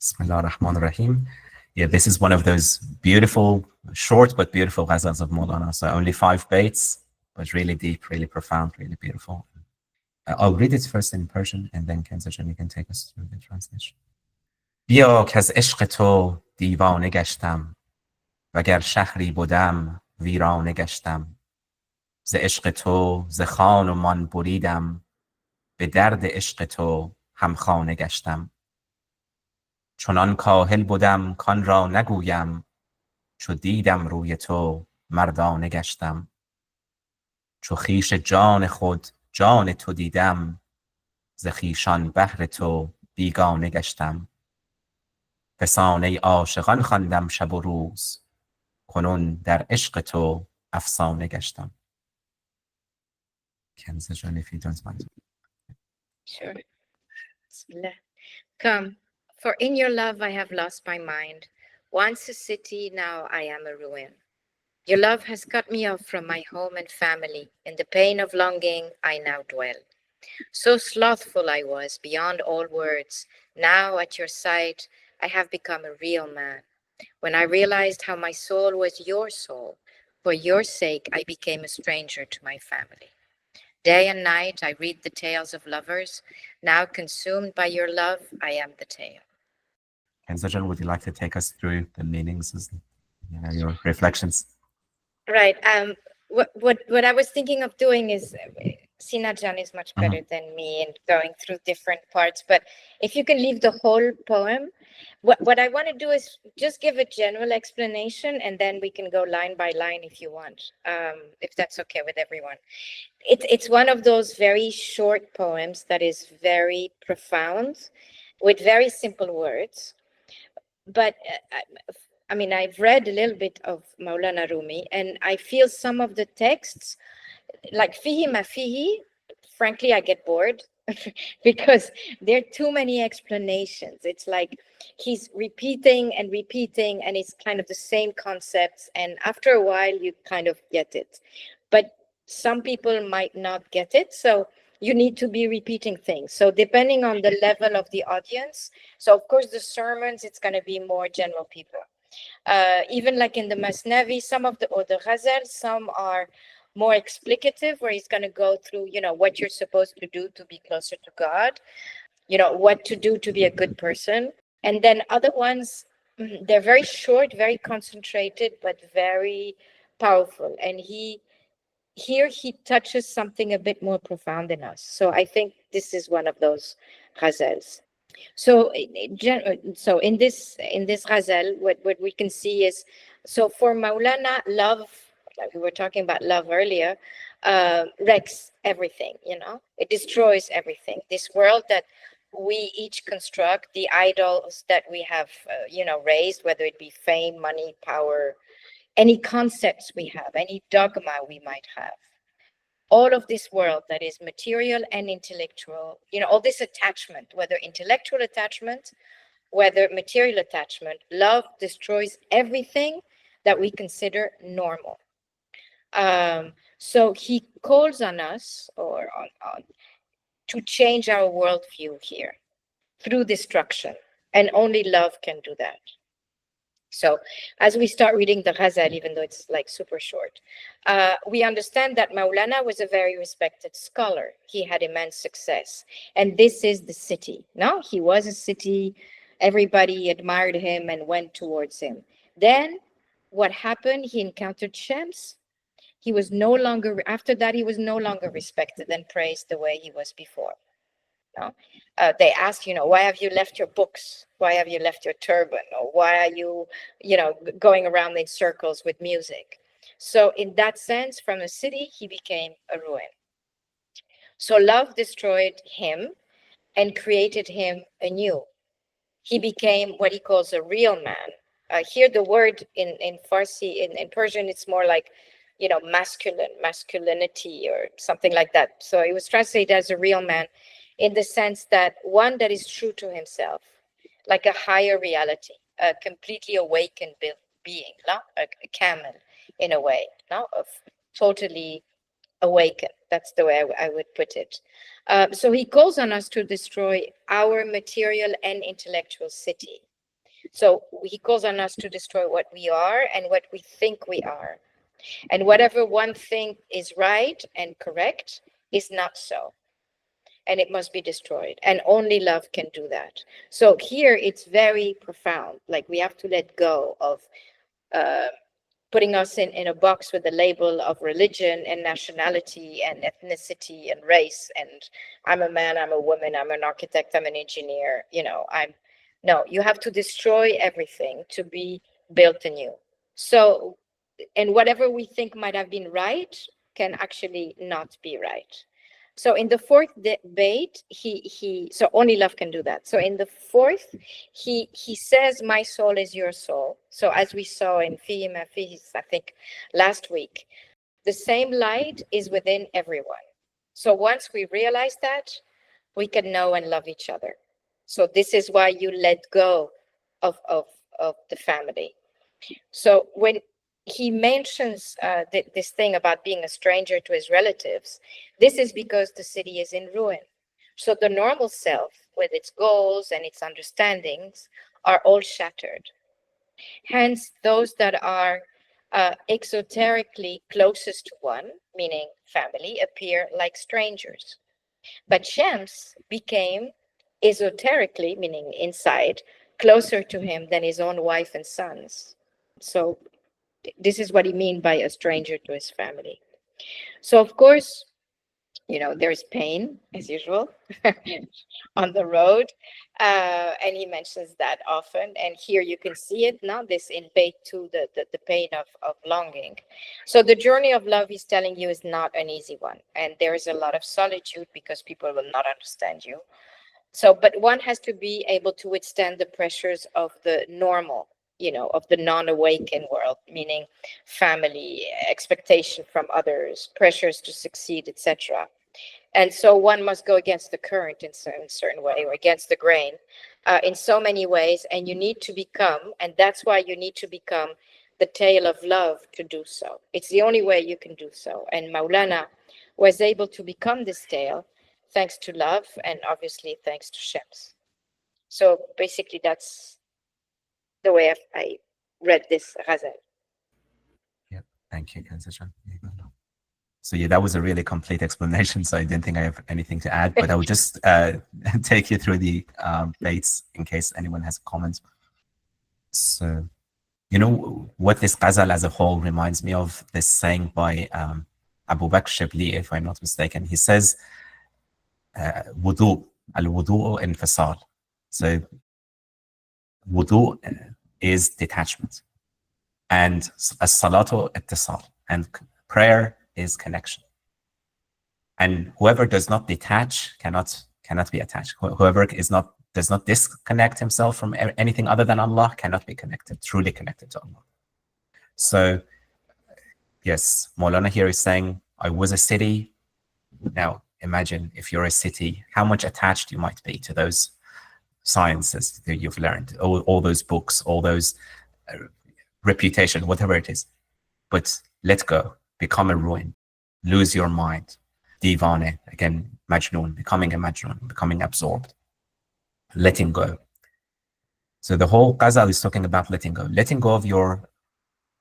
Bismillah ar-Rahman ar-Rahim. Yeah, this is one of those beautiful, short but beautiful ghazals of Maulana. So only 5 baits, but really deep, really profound, really beautiful. I'll read it first in Persian and then Kenza, you can take us through the translation. بیا که از عشق تو دیوانه گشتم وگر شهری بودم ویرانه گشتم ز عشق تو ز خان و مان بریدم به درد عشق تو همخانه گشتم چنان کاهل بودم کان را نگویم چو دیدم روی تو مردانه گشتم چو خویش جان خود جان تو دیدم ز خویشان بهر تو بیگانه گشتم فسانه عاشقان خواندم شب و روز کنون در عشق تو افسانه گشتم. Kenza John, if you don't mind. Sure. Bismillah. Come, for in your love I have lost my mind. Once a city, now I am a ruin. Your love has cut me off from my home and family. In the pain of longing, I now dwell. So slothful I was, beyond all words. Now at your sight, I have become a real man. When I realized how my soul was your soul, for your sake, I became a stranger to my family. Day and night, I read the tales of lovers. Now consumed by your love, I am the tale. Kenza John, would you like to take us through the meanings, your reflections? Right. What I was thinking of doing is, Sina Jan is much better than me in going through different parts. But if you can leave the whole poem, what I want to do is just give a general explanation, and then we can go line by line if you want, if that's okay with everyone. It's one of those very short poems that is very profound, with very simple words. But I mean, I've read a little bit of Maulana Rumi, and I feel some of the texts, like fihi ma fihi, frankly, I get bored because there are too many explanations. It's like he's repeating and repeating, and it's kind of the same concepts. And after a while, you kind of get it. But some people might not get it. So you need to be repeating things. So depending on the level of the audience. So of course, the sermons, it's going to be more general people. Even like in the Masnavi, some of the, or the Ghazal, some are more explicative, where he's going to go through, what you're supposed to do to be closer to God, what to do to be a good person. And then other ones, they're very short, very concentrated, but very powerful. And here he touches something a bit more profound in us. So I think this is one of those Ghazals. So in this Ghazal, what we can see is, so for Maulana, love, like we were talking about love earlier, wrecks everything, it destroys everything. This world that we each construct, the idols that we have, raised, whether it be fame, money, power, any concepts we have, any dogma we might have, all of this world that is material and intellectual, all this attachment, whether intellectual attachment, whether material attachment, love destroys everything that we consider normal. So he calls on us, or on to change our worldview here through destruction, and only love can do that. So as we start reading the Ghazal, even though it's like super short, we understand that Maulana was a very respected scholar. He had immense success. And this is the city. No, he was a city. Everybody admired him and went towards him. Then what happened? He encountered Shams. He was no longer, after that, he was no longer respected and praised the way he was before. No? They ask, why have you left your books? Why have you left your turban? Or why are you, going around in circles with music? So in that sense, from a city, he became a ruin. So love destroyed him and created him anew. He became what he calls a real man. Here the word in Farsi, in Persian, it's more like, masculinity or something like that. So it was translated as a real man, in the sense that one that is true to himself, like a higher reality, a completely awakened being, a camel in a way, of totally awakened. That's the way I would put it. So he calls on us to destroy our material and intellectual city. So he calls on us to destroy what we are and what we think we are. And whatever one thinks is right and correct is not so. And it must be destroyed. And only love can do that. So here it's very profound. Like we have to let go of putting us in a box with the label of religion and nationality and ethnicity and race. And I'm a man, I'm a woman, I'm an architect, I'm an engineer. No, you have to destroy everything to be built anew. So, and whatever we think might have been right can actually not be right. So in the fourth debate, so only love can do that. So in the fourth, he says, my soul is your soul. So as we saw in Fi Ma Fi, I think last week, the same light is within everyone. So once we realize that, we can know and love each other. So this is why you let go of the family. So when he mentions this thing about being a stranger to his relatives, this is because the city is in ruin. So the normal self, with its goals and its understandings, are all shattered. Hence, those that are exoterically closest to one, meaning family, appear like strangers. But Shams became esoterically, meaning inside, closer to him than his own wife and sons. So this is what he means by a stranger to his family. So of course, there's pain as usual on the road. And he mentions that often. And here you can see it now, this in Beit 2, the pain of longing. So the journey of love, he's telling you, is not an easy one. And there is a lot of solitude because people will not understand you. So, but one has to be able to withstand the pressures of the normal, of the non-awakened world, meaning family, expectation from others, pressures to succeed, etc. And so one must go against the current in a certain way, or against the grain in so many ways. And you need to become, and that's why you need to become the tail of love to do so. It's the only way you can do so. And Maulana was able to become this tail thanks to love and obviously thanks to Shams. So basically that's the way I read this Ghazal. Yeah, thank you, Kansajan. So yeah, that was a really complete explanation. So I didn't think I have anything to add, but I will just take you through the baits in case anyone has comments. So, what this Ghazal as a whole reminds me of, this saying by Abu Bakr Shibli, if I'm not mistaken. He says, wudu, al-wudu infasal. So wudu is detachment, and as-salatu ittisal, and prayer is connection. And whoever does not detach cannot be attached. Whoever does not disconnect himself from anything other than Allah cannot be truly connected to Allah. So yes, Maulana here is saying, I was a city. Now imagine if you're a city, how much attached you might be to those sciences that you've learned, all those books, all those reputation, whatever it is. But let go, become a ruin, lose your mind. Divaneh, again, majnoon, becoming a majnoon, becoming absorbed, letting go. So the whole Ghazal is talking about letting go of your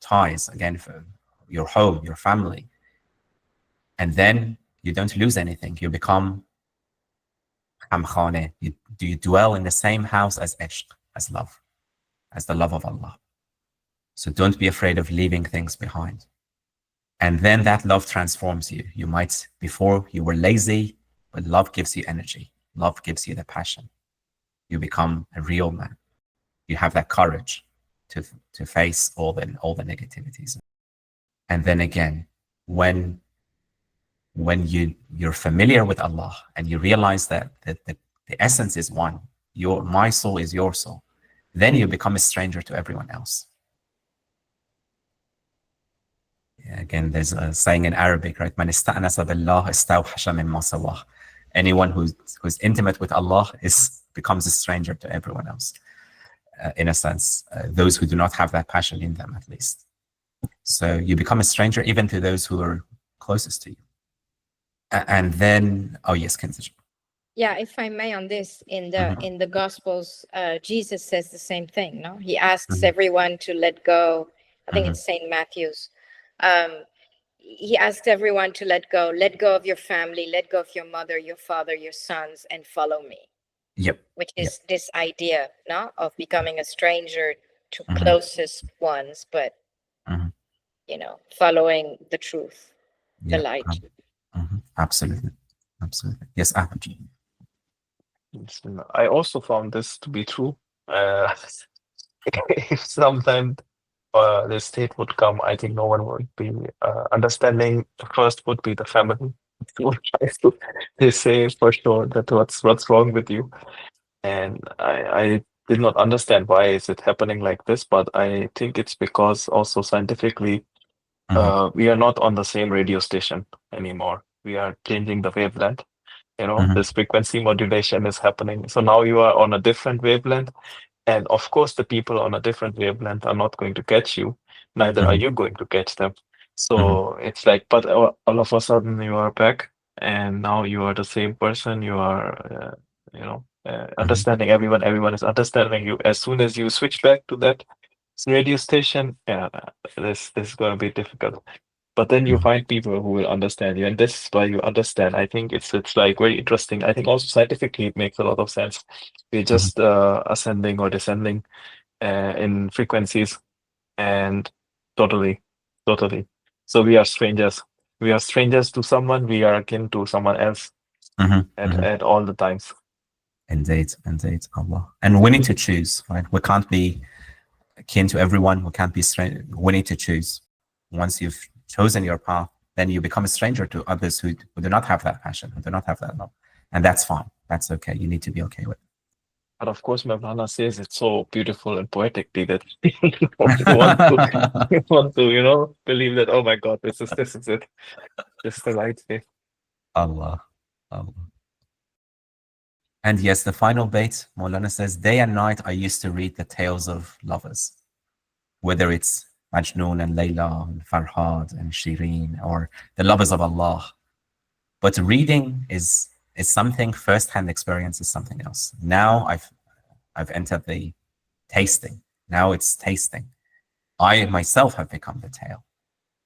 ties, again, for your home, your family. And then you don't lose anything. You become khane. You dwell in the same house as ishq, as love, as the love of Allah. So don't be afraid of leaving things behind. And then that love transforms you. You might, before you were lazy, but love gives you energy. Love gives you the passion. You become a real man. You have that courage to face all the negativities. And then again, when you're familiar with Allah and you realize that the essence is one, my soul is your soul, then you become a stranger to everyone else. Again, there's a saying in Arabic, right? Man ista'nasa billah istawhasha mimma sawah. Anyone who's intimate with Allah becomes a stranger to everyone else. In a sense, those who do not have that passion in them, at least. So you become a stranger even to those who are closest to you. And then, oh yes, Kinzaj. Yeah, if I may, on this, in the Gospels, Jesus says the same thing. No, he asks everyone to let go. I think it's Saint Matthew's. He asks everyone to let go of your family, let go of your mother, your father, your sons, and follow me. Yep. Which is this idea, no, of becoming a stranger to closest ones, but following the truth, the light. Absolutely. Yes, Ahmed. I also found this to be true. If sometimes the state would come, I think no one would be understanding. First would be the family. They say for sure that what's wrong with you, and I did not understand why is it happening like this, but I think it's because also scientifically we are not on the same radio station anymore. We are changing the wavelength. This frequency modulation is happening. So now you are on a different wavelength. And of course, the people on a different wavelength are not going to catch you. Neither are you going to catch them. So it's like, but all of a sudden you are back and now you are the same person. You are, understanding everyone. Everyone is understanding you. As soon as you switch back to that radio station, yeah, this is going to be difficult. But then you find people who will understand you, and this is why you understand. I think it's like very interesting. I think also scientifically it makes a lot of sense. We're just ascending or descending in frequencies, and totally. So we are strangers. We are strangers to someone. We are akin to someone else at all the times. Indeed, Allah. And we need to choose, right? We can't be akin to everyone. We can't be strange. We need to choose. Once you've chosen your path, then you become a stranger to others who do not have that passion, who do not have that love. And that's fine. That's okay. You need to be okay with it. But of course, Mevlana says it's so beautiful and poetically that you want to, believe that, oh my God, this is it. This is the right way. Allah. And yes, the final bait, Maulana says, day and night I used to read the tales of lovers, whether it's Majnun and Layla and Farhad and Shireen or the lovers of Allah. But reading is something, first-hand experience is something else. Now I've entered the tasting. Now it's tasting. I myself have become the tale.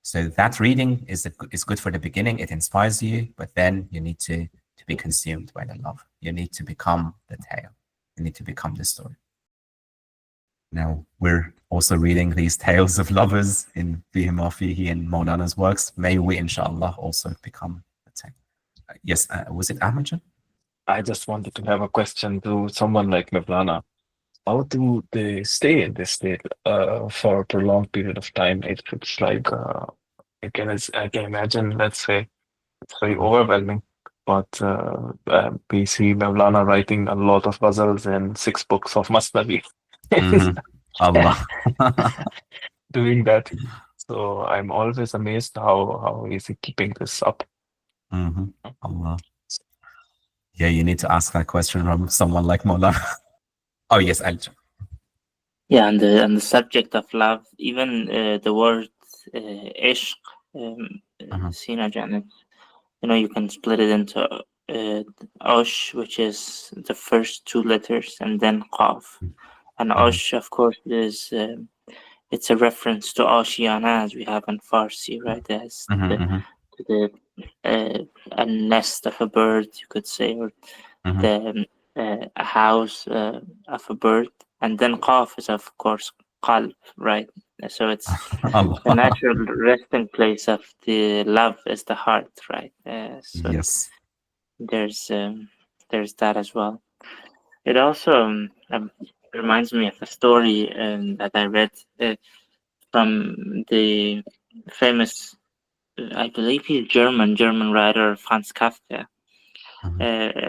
So that reading is good for the beginning. It inspires you, but then you need to be consumed by the love. You need to become the tale. You need to become the story. Now, we're also reading these tales of lovers in Fihi Ma Fihi and Maulana's works. May we, inshallah, also become the tale. Yes, was it Ahmed? I just wanted to have a question to someone like Mevlana. How do they stay in this state for a prolonged period of time? It's like, I can imagine, let's say, it's very overwhelming. But we see Mevlana writing a lot of ghazals and 6 books of Masnavi. Allah. Doing that. So I'm always amazed how is he keeping this up. Allah. Yeah, you need to ask that question from someone like Maulana. Oh yes, Al. Yeah, and the subject of love, even the word ishq, Sina Janet, you can split it into osh, which is the first 2 letters, and then qaf. And osh, of course, is it's a reference to Ashiana, as we have in Farsi, right? As a nest of a bird, you could say, or a house of a bird. And then qaf is, of course, qalb, right? So it's the natural resting place of the love is the heart, right? So yes. There's that as well. It also reminds me of a story that I read from the famous, I believe he's German writer, Franz Kafka.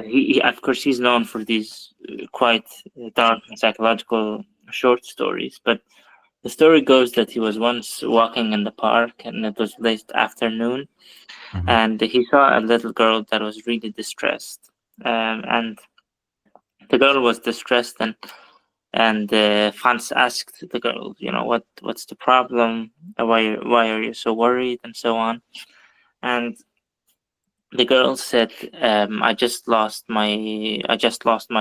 He of course he's known for these quite dark and psychological short stories, but the story goes that he was once walking in the park and it was late afternoon, and he saw a little girl that was really distressed, and the girl was distressed, and Franz asked the girl, what's the problem? Why are you so worried, and so on. And the girl said, I just lost my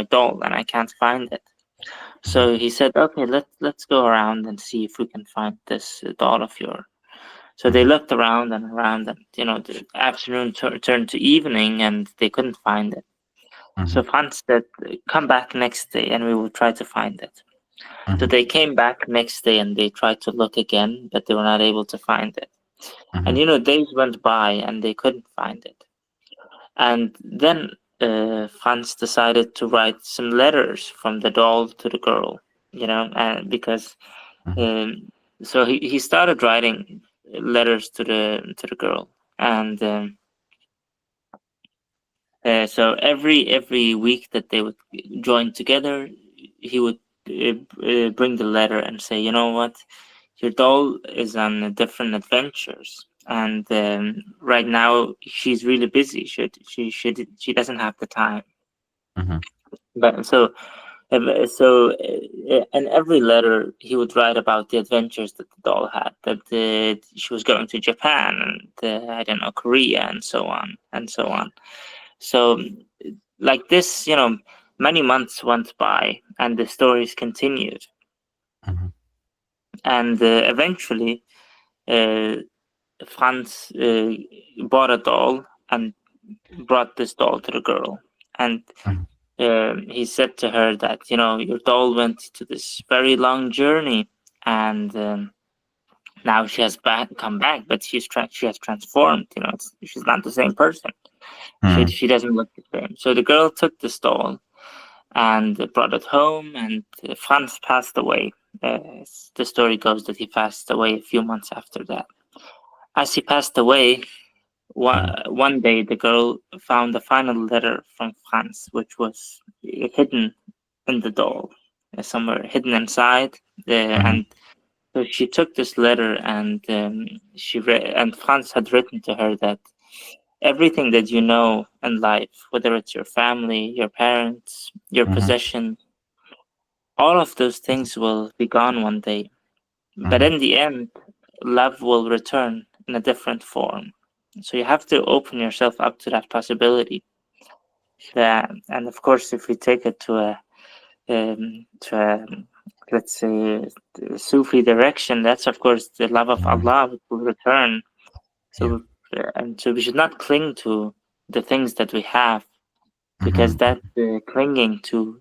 doll and I can't find it. So he said, okay, let's go around and see if we can find this doll of yours. So they looked around and the afternoon turned to evening and they couldn't find it. So Franz said, come back next day and we will try to find it. So they came back next day and they tried to look again, but they were not able to find it. And days went by and they couldn't find it. And then Franz decided to write some letters from the doll to the girl, because so he started writing letters to the girl, and so every week that they would join together, he would bring the letter and say, you know what, your doll is on different adventures, and right now she's really busy. She doesn't have the time. But in every letter he would write about the adventures that the doll had, that she was going to Japan and I don't know, Korea, and so on and so on. So like this, many months went by and the stories continued. And eventually Franz bought a doll and brought this doll to the girl, and he said to her that, your doll went to this very long journey, and now she has come back, but she has transformed. She's not the same person. She doesn't look the same. So the girl took this doll and brought it home, and Franz passed away. The story goes that he passed away a few months after that. As he passed away, one day the girl found the final letter from Franz, which was hidden in the doll, somewhere hidden inside. And so she took this letter, and she read, and Franz had written to her that everything that you know in life, whether it's your family, your parents, your possessions, all of those things will be gone one day. But in the end, love will return in a different form. So you have to open yourself up to that possibility. And of course, if we take it to a let's say Sufi direction, that's of course the love of Allah will return. So so we should not cling to the things that we have, because that clinging to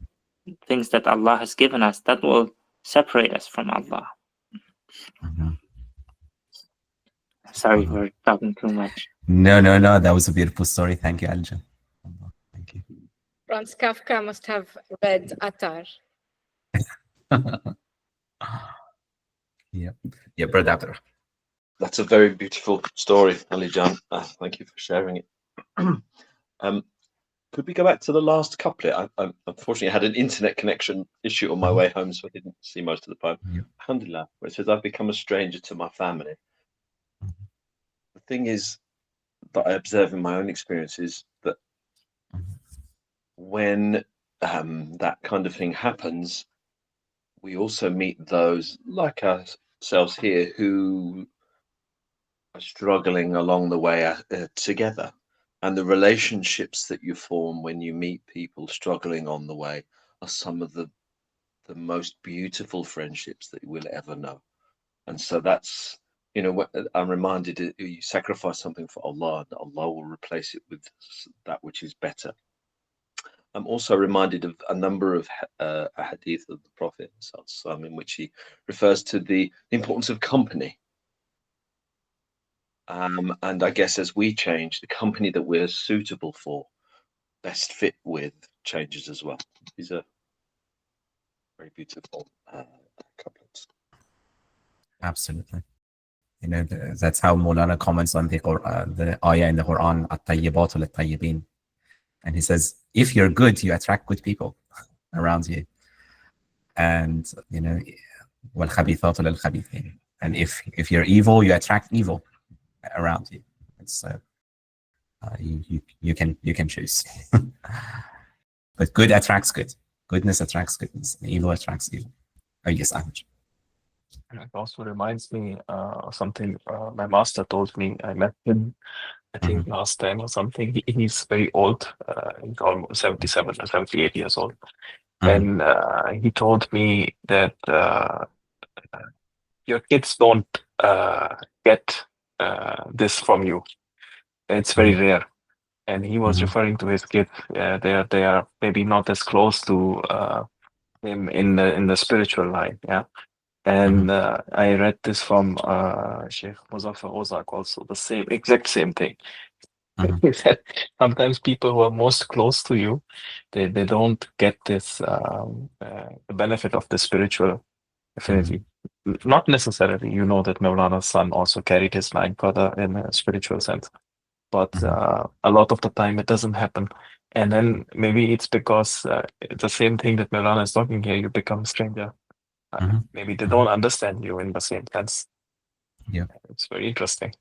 things that Allah has given us, that will separate us from Allah. Sorry for talking too much. No. That was a beautiful story. Thank you, Aljan. Thank you. Franz Kafka must have read Attar. Yeah, Brother Abdullah. That's a very beautiful story, Ali Jan. Thank you for sharing it. Could we go back to the last couplet? I unfortunately had an internet connection issue on my way home, so I didn't see most of the poem. Alhamdulillah, where it says, I've become a stranger to my family. The thing is that I observe in my own experiences that when that kind of thing happens, we also meet those like ourselves here who are struggling along the way together. And the relationships that you form when you meet people struggling on the way are some of the most beautiful friendships that you will ever know. And so that's, I'm reminded, you sacrifice something for Allah, that Allah will replace it with that which is better. I'm also reminded of a number of a hadith of the Prophet in which he refers to the importance of company. And I guess as we change, the company that we're suitable for, best fit with, changes as well. These are very beautiful couplets. Absolutely. That's how Moulana comments on the ayah in the Quran, at-tayyibatu lit-tayyibin. And he says, if you're good, you attract good people around you. And, wal-khabithatu lil-khabithin. And if you're evil, you attract evil around you. It's you can choose. But good attracts good. Goodness attracts goodness. And evil attracts evil. Oh yes, Ahmed. It also reminds me of something my master told me. I met him I think last time or something. He's very old. He's almost 77 or 78 years old. And he told me that your kids don't get this from you. It's very rare. And he was referring to his kids. They are maybe not as close to him in the spiritual line. Yeah. And I read this from Sheikh Muzaffar Ozak also, the exact same thing. He said sometimes people who are most close to you, they don't get this the benefit of the spiritual affinity. Not necessarily, you know, that Maulana's son also carried his line further in a spiritual sense, but a lot of the time it doesn't happen. And then maybe it's because it's the same thing that Maulana is talking here. You become a stranger. Maybe they don't understand you in the same sense. Yeah, it's very interesting.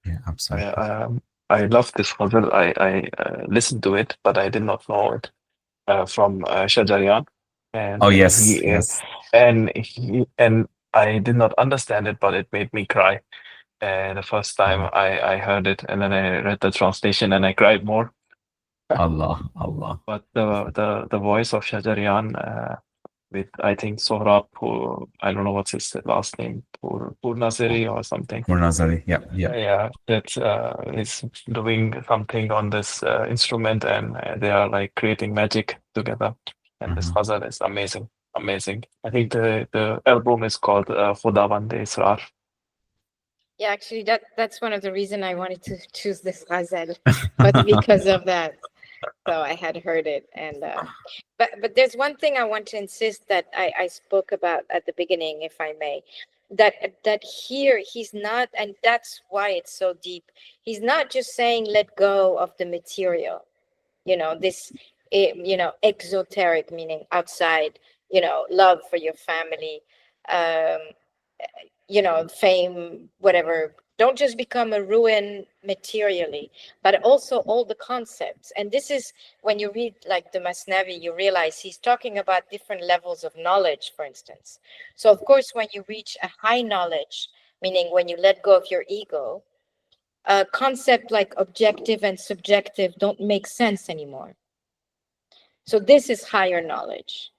Yeah, absolutely. I love this ghazal. I listened to it, but I did not know it from Shajarian. And Oh yes, he, yes. and I did not understand it, but it made me cry. The first time I heard it, and then I read the translation, and I cried more. Allah. But the voice of Shajarian with, I think, Sohrab, who I don't know what's his last name, Purnazari or something. Purnazari, yeah. Yeah, that is doing something on this instrument, and they are like creating magic together. And this ghazal is amazing. I think the album is called Khudavand Israr. Yeah, actually, that's one of the reasons I wanted to choose this ghazal, but because of that. So I had heard it, and but there's one thing I want to insist that I spoke about at the beginning, if I may, that here he's not, and that's why it's so deep. He's not just saying let go of the material, this, exoteric, meaning outside, love for your family, fame, whatever. Don't just become a ruin materially, but also all the concepts. And this is when you read like the Masnavi, you realize he's talking about different levels of knowledge, for instance. So of course, when you reach a high knowledge, meaning when you let go of your ego, a concept like objective and subjective don't make sense anymore. So this is higher knowledge.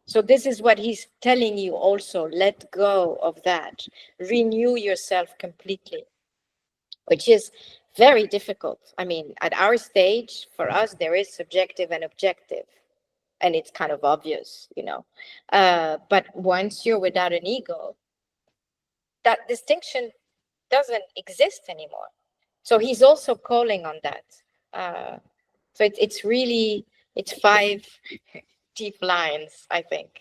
So this is what he's telling you also, let go of that, renew yourself completely, which is very difficult. I mean, at our stage, for us, there is subjective and objective, and it's kind of obvious, but once you're without an ego, that distinction doesn't exist anymore. So he's also calling on that. So it's really, it's 5 deep lines, I think.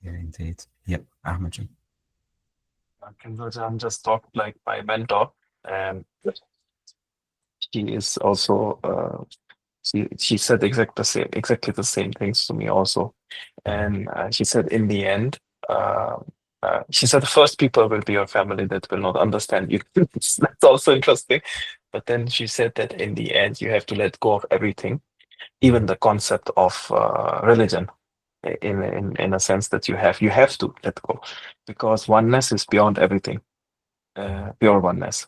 Yeah, indeed. Yep, Ahmadji. Kenzo-jan just talked like my mentor, and she is also she said exactly the same things to me also. And she said in the end, she said the first people will be your family that will not understand you. That's also interesting. But then she said that in the end you have to let go of everything, even the concept of religion. In a sense that you have to let go, because oneness is beyond everything, pure oneness,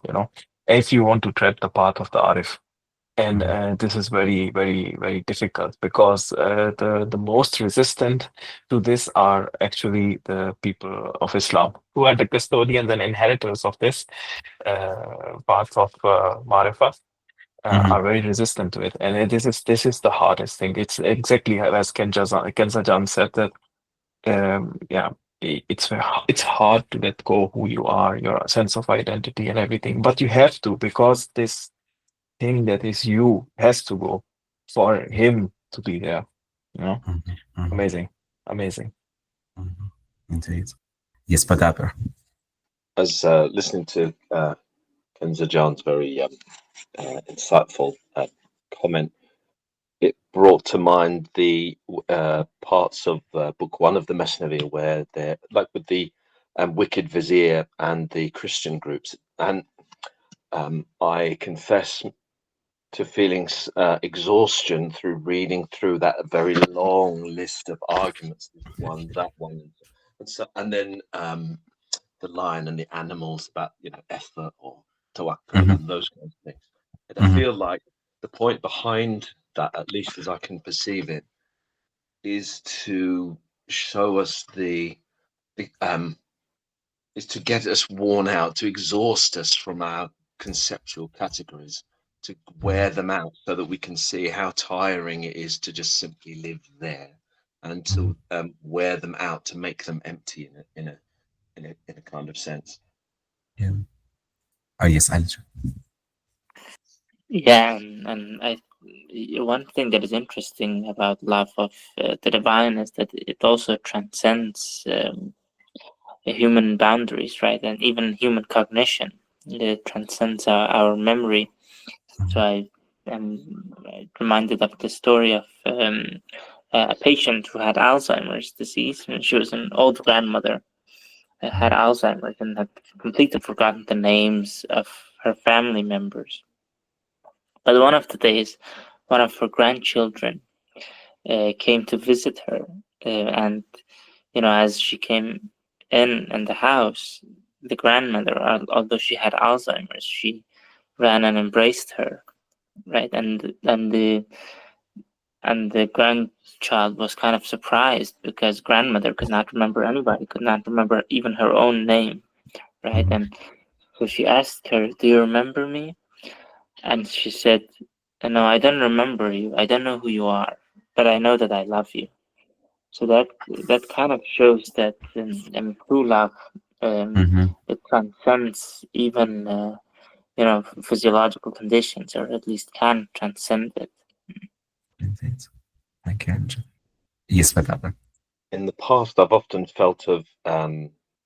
if you want to tread the path of the Arif. And this is very, very, very difficult, because the most resistant to this are actually the people of Islam, who are the custodians and inheritors of this path of Marifah. Are very resistant to it, and this is the hardest thing. It's exactly as Kenza-jan said that it's hard to let go who you are, your sense of identity and everything, but you have to, because this thing that is you has to go for him to be there. Amazing. Indeed. Yes, Padaber. As listening to Kenza-jan's very insightful comment, it brought to mind the parts of book 1 of the Mesnavi where they're like with the wicked vizier and the Christian groups. And I confess to feeling exhaustion through reading through that very long list of arguments, this one, that one, and then the lion and the animals about effort or tawakkul and those kinds of things. And I feel like the point behind that, at least as I can perceive it, is to show us is to get us worn out, to exhaust us from our conceptual categories, to wear them out so that we can see how tiring it is to just simply live there, and to wear them out, to make them empty in a kind of sense. Yeah. Oh yes, Alicia. Yeah, and one thing that is interesting about love of the divine is that it also transcends human boundaries, right? And even human cognition. It transcends our memory. So I am reminded of the story of a patient who had Alzheimer's disease, and she was an old grandmother that had Alzheimer's and had completely forgotten the names of her family members. But one of the days, one of her grandchildren came to visit her, and as she came in the house, the grandmother, although she had Alzheimer's, she ran and embraced her, right? And the grandchild was kind of surprised because grandmother could not remember anybody, could not remember even her own name, right? And so she asked her, "Do you remember me?" And she said, "No, I don't remember you. I don't know who you are, but I know that I love you." So that kind of shows that true love, it transcends even physiological conditions, or at least can transcend it. Indeed. Thank you, Angela. Yes, Vedanta. In the past, I've often felt of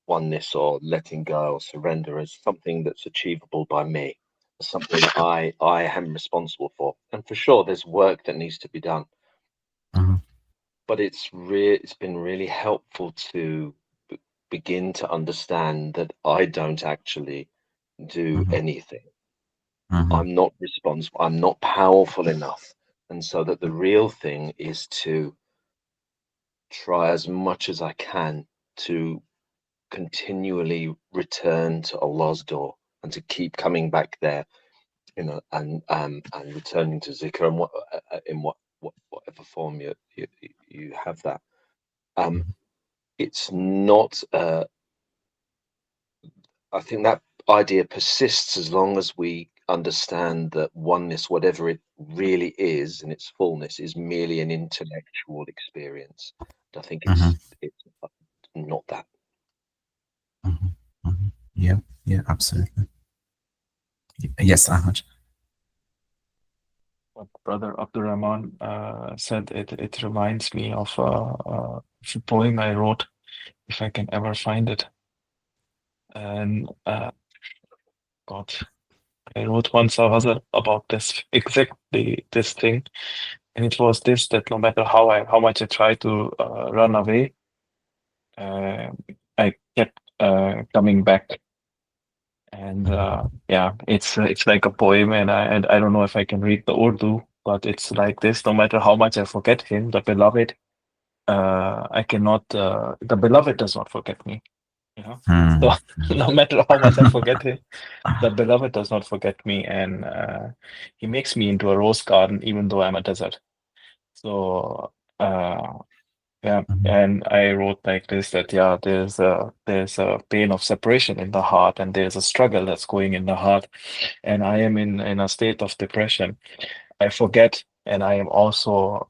oneness or letting go or surrender as something that's achievable by me, as something I am responsible for. And for sure, there's work that needs to be done. But it's been really helpful to begin to understand that I don't actually do anything. I'm not responsible. I'm not powerful enough. And so that the real thing is to try as much as I can to continually return to Allah's door and to keep coming back there, and returning to zikr in whatever form you have that. It's not. I think that idea persists as long as we understand that oneness, whatever it really is in its fullness, is merely an intellectual experience. I think it's not that. Yeah, absolutely. Yes, Ahmad. What Brother Abdurrahman said, it reminds me of a poem I wrote, if I can ever find it. And God, I wrote once a ghazal about exactly this thing, and it was this: that no matter how much I try to run away, I kept coming back. And it's like a poem, and I don't know if I can read the Urdu, but it's like this: no matter how much I forget him, the beloved, I cannot. The beloved does not forget me. So no matter how much I forget him, the beloved does not forget me, and he makes me into a rose garden, even though I'm a desert. So and I wrote like this: that there's a pain of separation in the heart, and there's a struggle that's going in the heart, and I am in a state of depression. I forget, and I am also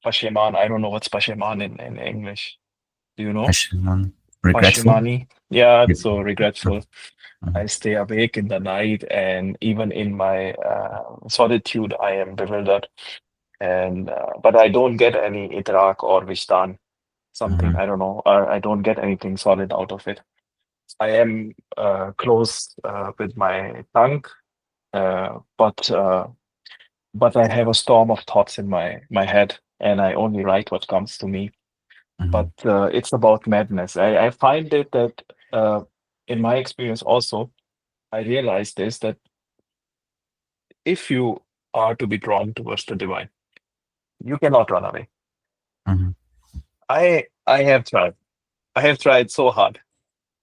pasheman. I don't know what's pasheman in English. Do you know? Pasheman. Regretful. Pashemani. Yeah, so regretful. I stay awake in the night, and even in my solitude, I am bewildered. And but I don't get any idrak or vishtan, something, I don't know, or I don't get anything solid out of it. I am close with my tongue, but I have a storm of thoughts in my head, and I only write what comes to me. But it's about madness. I find it that in my experience also, I realized this, that if you are to be drawn towards the divine. You cannot run away. Mhm. I have tried. I have tried so hard,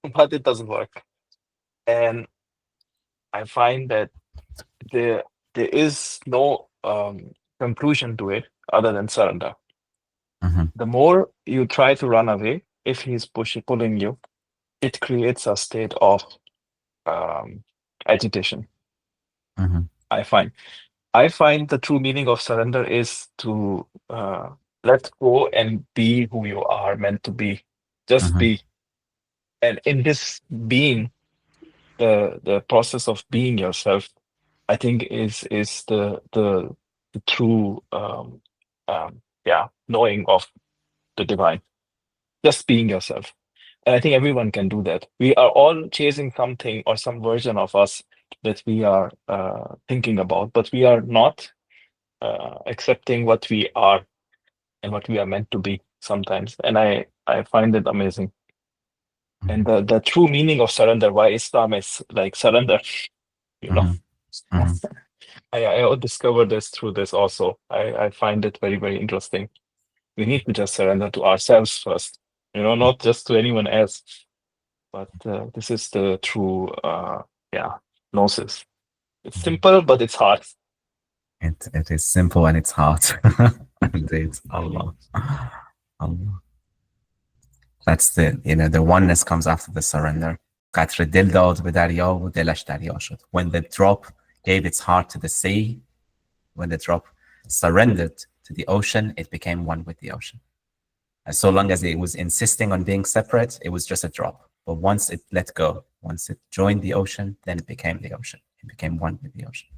but it doesn't work. And I find that there is no conclusion to it other than surrender. Mhm. The more you try to run away, if he's pulling you, it creates a state of agitation. Mhm. I find the true meaning of surrender is to let go and be who you are meant to be. Just Mhm. be. And in this being, the process of being yourself, I think is the true knowing of the divine. Just being yourself. And I think everyone can do that. We are all chasing something or some version of us that we are thinking about, but we are not accepting what we are and what we are meant to be sometimes. And I find it amazing. And the true meaning of surrender, why Islam is like surrender, you know. Mhm. I discovered this through this also. I find it very, very interesting. We need to just surrender to ourselves first, you know, not just to anyone else. But this is the true gnosis. It's simple, but it's hard. It is simple and it's hard. Indeed. Allah. Allah. That's the oneness comes after the surrender. قطره دل داد به دریا و دلش دریا شد. When the drop gave its heart to the sea, when the drop surrendered to the ocean, it became one with the ocean. And so long as it was insisting on being separate, it was just a drop. But once it let go, once it joined the ocean, then it became the ocean. It became one with the ocean.